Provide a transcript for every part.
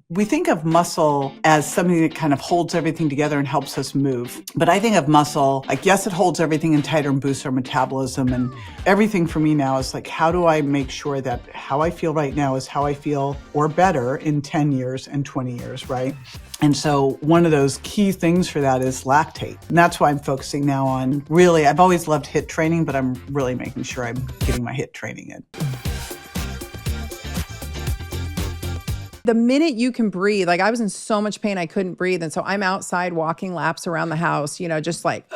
We think of muscle as something that kind of holds everything together and helps us move. But I think of muscle, like, yes, it holds everything in tighter and boosts our metabolism. And everything for me now is like, how do I make sure that how I feel right now is how I feel or better in 10 years and 20 years, right? And so one of those key things for that is lactate. And that's why I'm focusing now on really, I've always loved HIIT training, but I'm really making sure I'm getting my HIIT training in. The minute you can breathe, like I was in so much pain, I couldn't breathe. And so I'm outside walking laps around the house, just like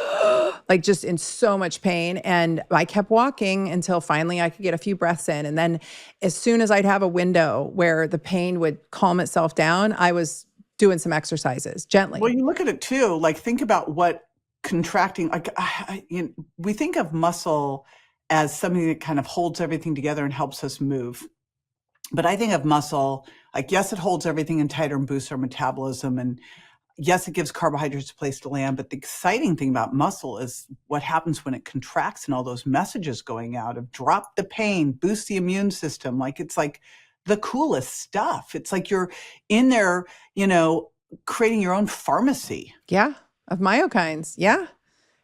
just in so much pain. And I kept walking until finally I could get a few breaths in. And then as soon as I'd have a window where the pain would calm itself down, I was doing some exercises gently. Well, you look at it too, like think about what contracting, like we think of muscle as something that kind of holds everything together and helps us move. But I think of muscle, like, yes, it holds everything in tighter and boosts our metabolism. And yes, it gives carbohydrates a place to land. But the exciting thing about muscle is what happens when it contracts and all those messages going out of drop the pain, boost the immune system. Like, it's like the coolest stuff. It's like you're in there, creating your own pharmacy. Yeah, of myokines. Yeah.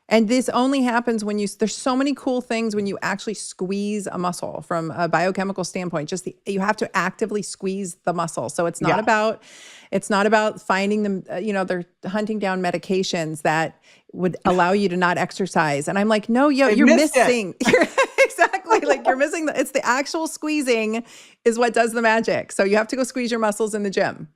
And this only happens when there's so many cool things when you actually squeeze a muscle from a biochemical standpoint. You have to actively squeeze the muscle. So it's not about finding them, they're hunting down medications that would allow you to not exercise. And I'm like, no, you're missing. Exactly. Like you're missing. It's the actual squeezing is what does the magic. So you have to go squeeze your muscles in the gym.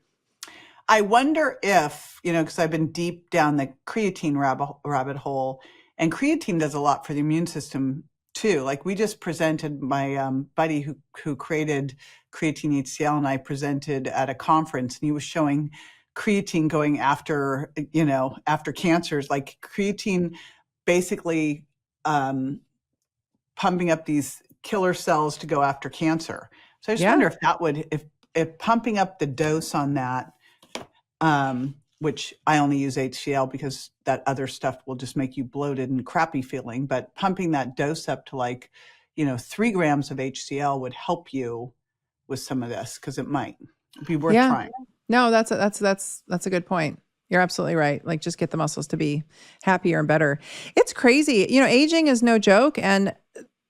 I wonder if, because I've been deep down the creatine rabbit hole, and creatine does a lot for the immune system too. Like we just presented, my buddy who created Creatine HCl and I presented at a conference, and he was showing creatine going after cancers, like creatine basically pumping up these killer cells to go after cancer. So I just wonder if that would, if pumping up the dose on that, which I only use HCl because that other stuff will just make you bloated and crappy feeling. But pumping that dose up to 3 grams of HCl would help you with some of this, because it might be worth trying. No, that's a good point. You're absolutely right. Like just get the muscles to be happier and better. It's crazy. Aging is no joke, and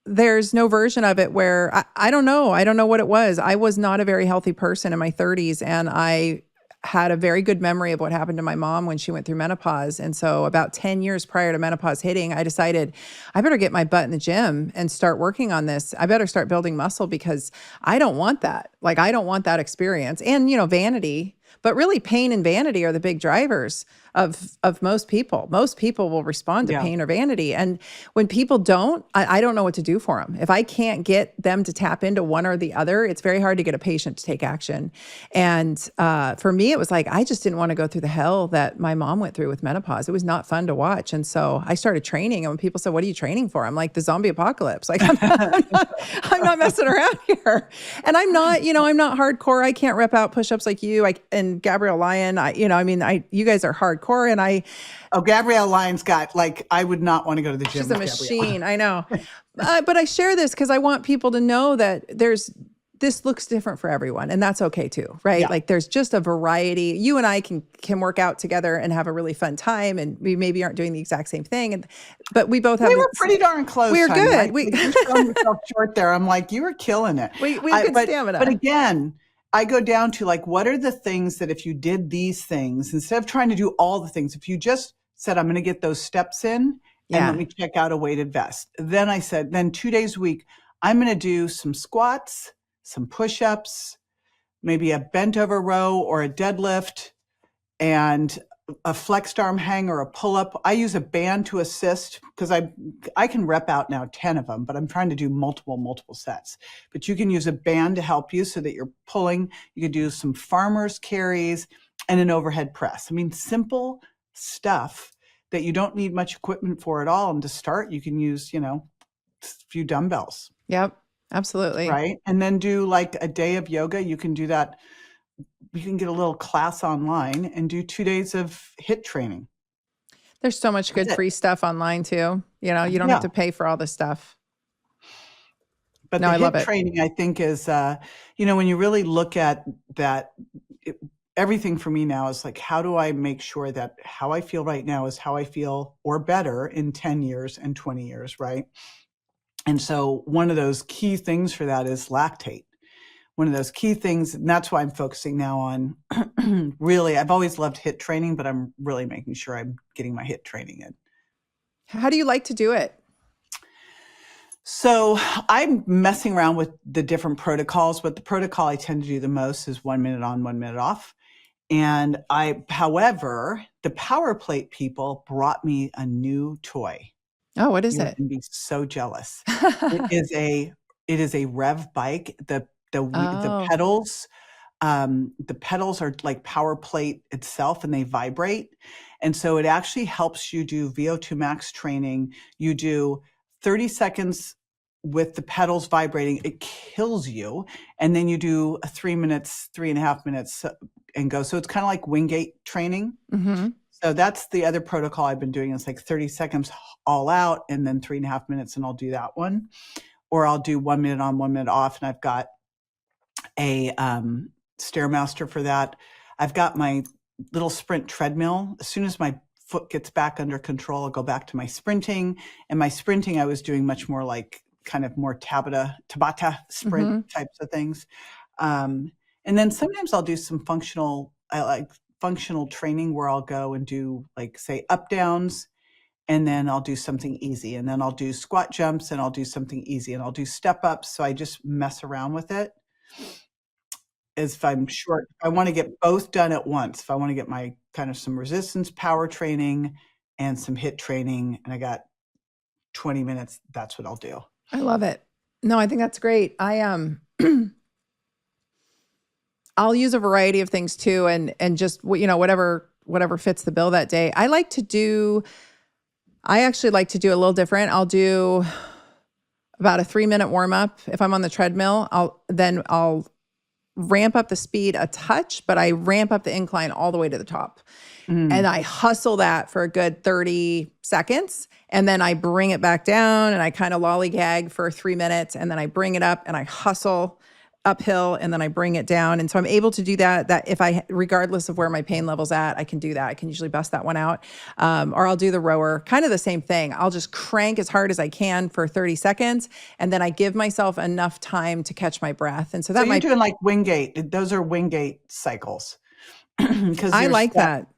there's no version of it where I don't know. I don't know what it was. I was not a very healthy person in my 30s, and I had a very good memory of what happened to my mom when she went through menopause. And so about 10 years prior to menopause hitting, I decided I better get my butt in the gym and start working on this. I better start building muscle because I don't want that. Like, I don't want that experience. And, vanity, but really pain and vanity are the big drivers of most people. Most people will respond to pain or vanity. And when people don't, I don't know what to do for them. If I can't get them to tap into one or the other, it's very hard to get a patient to take action. And for me, it was like, I just didn't want to go through the hell that my mom went through with menopause. It was not fun to watch. And so I started training. And when people said, what are you training for? I'm like, the zombie apocalypse. Like, I'm not messing around here. And I'm not, I'm not hardcore. I can't rep out push-ups like you and Gabrielle Lyon. You guys are hardcore. And Gabrielle Lyon's got, I would not want to go to the gym. She's a machine. I know. But I share this because I want people to know that this looks different for everyone, and that's okay too, right? Yeah. Like there's just a variety. You and I can work out together and have a really fun time, and we maybe aren't doing the exact same thing, but we both have. We were pretty darn close. We were good. We fell yourself short there. I'm like, you were killing it. We could stamina. But again, I go down to what are the things that if you did these things, instead of trying to do all the things, if you just said, I'm going to get those steps in and let me check out a weighted vest. Then I said, 2 days a week, I'm going to do some squats, some push-ups, maybe a bent over row or a deadlift, and a flexed arm hang or a pull-up. I use a band to assist because I can rep out now 10 of them, but I'm trying to do multiple sets. But you can use a band to help you so that you're pulling. You could do some farmer's carries and an overhead press. I mean, simple stuff that you don't need much equipment for at all. And to start, you can use, a few dumbbells. Yep, absolutely. Right. And then do a day of yoga. You can do that. You can get a little class online and do 2 days of HIIT training. There's so much good free stuff online too. You don't have to pay for all this stuff. But the HIIT training, I think, is, when you really look at that, everything for me now is like, how do I make sure that how I feel right now is how I feel or better in 10 years and 20 years, right? And so one of those key things for that is lactate. One of those key things, and that's why I'm focusing now on really, I've always loved HIIT training, but I'm really making sure I'm getting my HIIT training in. How do you like to do it? So I'm messing around with the different protocols, but the protocol I tend to do the most is 1 minute on, 1 minute off. And however, the Power Plate people brought me a new toy. Oh, what is You're it? going to be so jealous. It is a rev bike. The pedals, the pedals are like Power Plate itself, and they vibrate. And so it actually helps you do VO2 max training. You do 30 seconds with the pedals vibrating. It kills you. And then you do 3.5 minutes and go. So it's kind of like Wingate training. Mm-hmm. So that's the other protocol I've been doing. It's like 30 seconds all out and then 3.5 minutes, and I'll do that one. Or I'll do 1 minute on, 1 minute off. And I've got a Stairmaster for that. I've got my little sprint treadmill. As soon as my foot gets back under control, I'll go back to my sprinting. And my sprinting, I was doing much more like kind of more Tabata sprint types of things. And then sometimes I'll do some functional training where I'll go and do like, say, up downs, and then I'll do something easy. And then I'll do squat jumps, and I'll do something easy, and I'll do step ups. So I just mess around with it. As if I'm short, I want to get both done at once. If I want to get my kind of some resistance power training and some HIIT training, and I got 20 minutes, that's what I'll do. I love it. No, I think that's great. I'll use a variety of things too, and just whatever fits the bill that day. I actually like to do a little different. I'll do about a 3-minute warm up. If I'm on the treadmill, I'll ramp up the speed a touch, but I ramp up the incline all the way to the top. And I hustle that for a good 30 seconds. And then I bring it back down, and I kind of lollygag for 3 minutes. And then I bring it up and I hustle uphill, and then I bring it down. And so I'm able to do that if regardless of where my pain level's at, I can do that. I can usually bust that one out. Or I'll do the rower, kind of the same thing. I'll just crank as hard as I can for 30 seconds. And then I give myself enough time to catch my breath. And so that you're doing like Wingate. Those are Wingate cycles. I like that.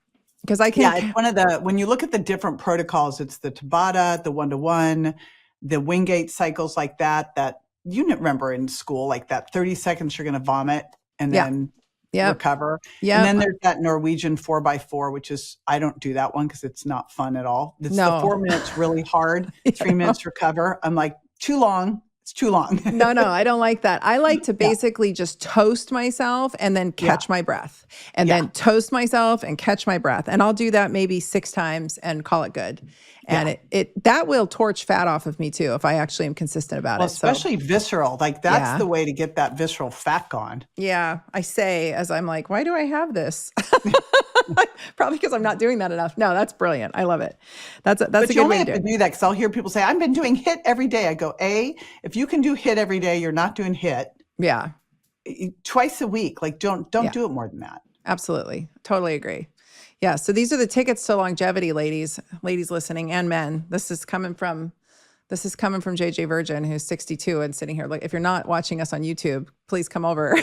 Because I can't. Yeah, it's one of when you look at the different protocols, it's the Tabata, the 1-to-1, the Wingate cycles like that you remember in school, like that 30 seconds you're going to vomit and then recover. Yeah. And then there's that Norwegian 4x4, which is, I don't do that one because it's not fun at all. It's the 4 minutes really hard, 3 minutes recover. I'm like, too long. It's too long. No, I don't like that. I like to basically just toast myself and then catch my breath, and then toast myself and catch my breath. And I'll do that maybe 6 times and call it good. And that will torch fat off of me too, if I actually am consistent about it. Especially visceral. Like that's the way to get that visceral fat gone. Yeah. I say, as I'm like, why do I have this? Probably because I'm not doing that enough. No, that's brilliant. I love it. That's a good way to do it. But you only have to do that because I'll hear people say, I've been doing HIIT every day. I go, if you can do HIIT every day, you're not doing HIIT. Yeah. Twice a week. Like don't do it more than that. Absolutely. Totally agree. Yeah. So these are the tickets to longevity, ladies listening, and men. This is coming from 𝗗𝗜𝗦𝗖𝗟𝗔𝗜𝗠𝗘𝗥, who's 62 and sitting here. Like, if you're not watching us on YouTube, please come over,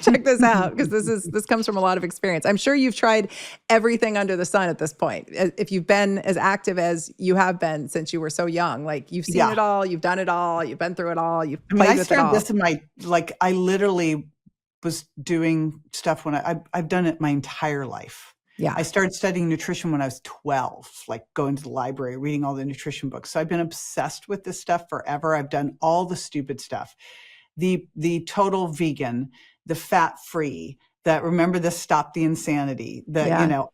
check this out, because this comes from a lot of experience. I'm sure you've tried everything under the sun at this point. If you've been as active as you have been since you were so young, like you've seen it all, you've done it all, you've been through it all, you've played with it all. This in I literally was doing stuff when I've done it my entire life. Yeah. I started studying nutrition when I was 12, like going to the library, reading all the nutrition books. So I've been obsessed with this stuff forever. I've done all the stupid stuff, the total vegan, the fat-free, remember the stop the insanity,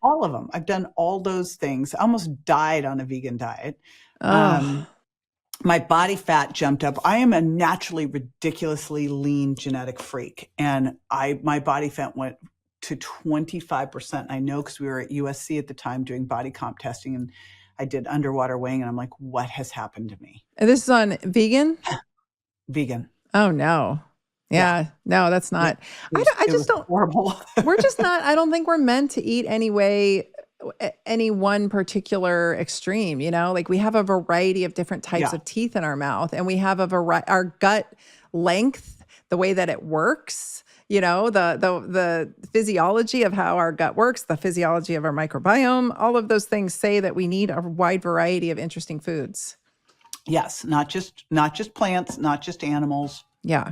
all of them. I've done all those things. I almost died on a vegan diet. My body fat jumped up. I am a naturally ridiculously lean genetic freak. And my body fat went to 25%. I know because we were at USC at the time doing body comp testing, and I did underwater weighing, and I'm like, what has happened to me? And this is on vegan? Vegan. Oh, no. Yeah. No, that's not. I just don't. Horrible. We're just not. I don't think we're meant to eat any one particular extreme. Like we have a variety of different types of teeth in our mouth, and we have our gut length, the way that it works. The physiology of how our gut works, the physiology of our microbiome, all of those things say that we need a wide variety of interesting foods. Yes, not just plants, not just animals. Yeah.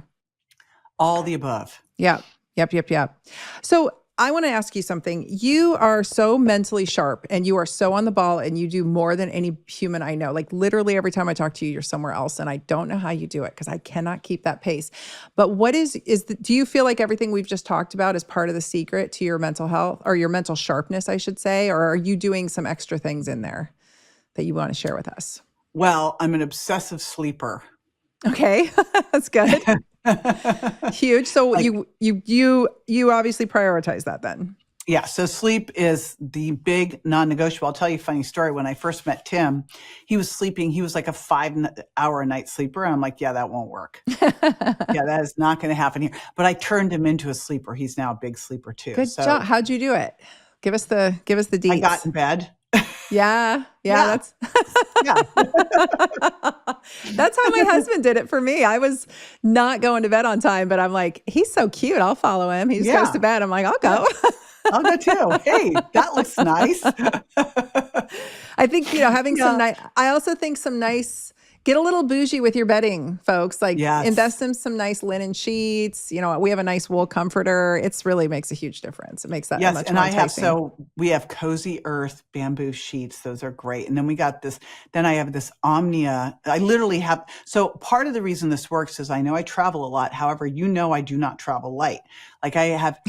All the above. Yeah. Yep. So I want to ask you something. You are so mentally sharp and you are so on the ball and you do more than any human I know. Like literally every time I talk to you, you're somewhere else. And I don't know how you do it because I cannot keep that pace. But what do you feel like everything we've just talked about is part of the secret to your mental health or your mental sharpness, I should say? Or are you doing some extra things in there that you want to share with us? Well, I'm an obsessive sleeper. Okay. That's good. Huge. So you obviously prioritize that then. Yeah. So sleep is the big non-negotiable. I'll tell you a funny story. When I first met Tim, he was sleeping. He was like a 5-hour a night sleeper. And I'm like, yeah, that won't work. Yeah, that is not going to happen here. But I turned him into a sleeper. He's now a big sleeper too. Good job. How'd you do it? Give us the deets. I got in bed. Yeah. That's that's how my husband did it for me. I was not going to bed on time, but I'm like, he's so cute. I'll follow him. He just goes to bed. I'm like, I'll go. I'll go too. Hey, that looks nice. I think, having some nice, I also think some nice, get a little bougie with your bedding, folks. Like invest in some nice linen sheets. We have a nice wool comforter. It's really makes a huge difference. It makes that much more enticing. We have Cozy Earth bamboo sheets. Those are great. And then we got this, then I have this Omnia. I literally have, so part of the reason this works is I know I travel a lot. However, I do not travel light. Like I have,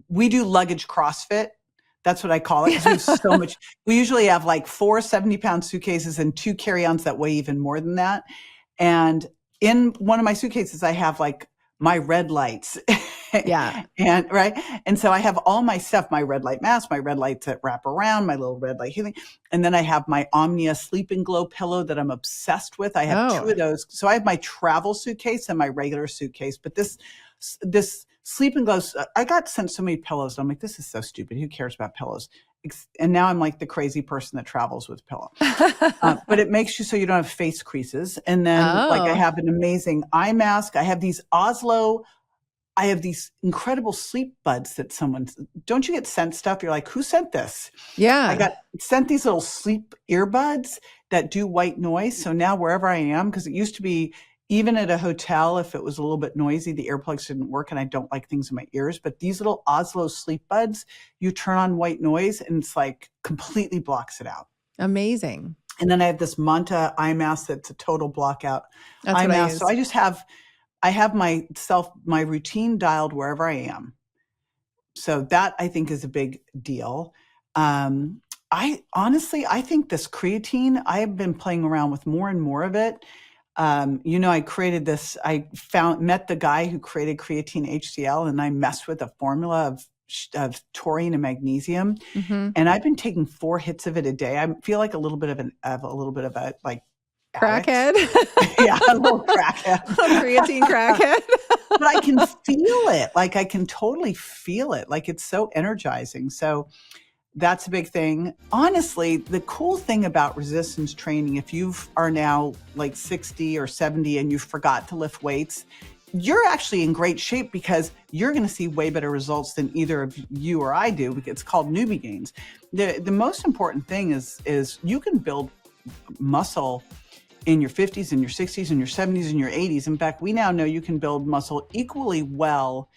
we do luggage CrossFit. That's what I call it. 'Cause we have so much. We usually have like 4 70-pound suitcases and 2 carry-ons that weigh even more than that. And in one of my suitcases, I have like my red lights. Yeah. And so I have all my stuff, my red light mask, my red lights that wrap around, my little red light healing. And then I have my Omnia Sleep and Glow pillow that I'm obsessed with. I have 2 of those. So I have my travel suitcase and my regular suitcase. But this Sleep and Glow, I got sent so many pillows. I'm like, this is so stupid. Who cares about pillows? And now I'm like the crazy person that travels with pillow. But it makes you so you don't have face creases. And then like I have an amazing eye mask. I have these I have these incredible sleep buds that don't you get sent stuff? You're like, who sent this? Yeah. I got sent these little sleep earbuds that do white noise. So now wherever I am, because it used to be, even at a hotel, if it was a little bit noisy, the earplugs didn't work and I don't like things in my ears. But these little Oslo sleep buds, you turn on white noise and it's like completely blocks it out. Amazing. And then I have this Manta eye mask that's a total block out eye mask. So I have my routine dialed wherever I am. So that I think is a big deal. I think this creatine, I have been playing around with more and more of it. I created this, met the guy who created creatine HCl and I messed with a formula of taurine and magnesium. Mm-hmm. And I've been taking 4 hits of it a day. I feel like a little bit of a like crackhead. Yeah, a little crackhead. Creatine crackhead. But I can feel it. Like I can totally feel it. Like it's so energizing. So that's a big thing. Honestly, the cool thing about resistance training, if you are now like 60 or 70 and you forgot to lift weights, you're actually in great shape because you're going to see way better results than either of you or I do. It's called newbie gains. The most important thing is you can build muscle in your 50s and your 60s and your 70s and your 80s. In fact, we now know you can build muscle equally well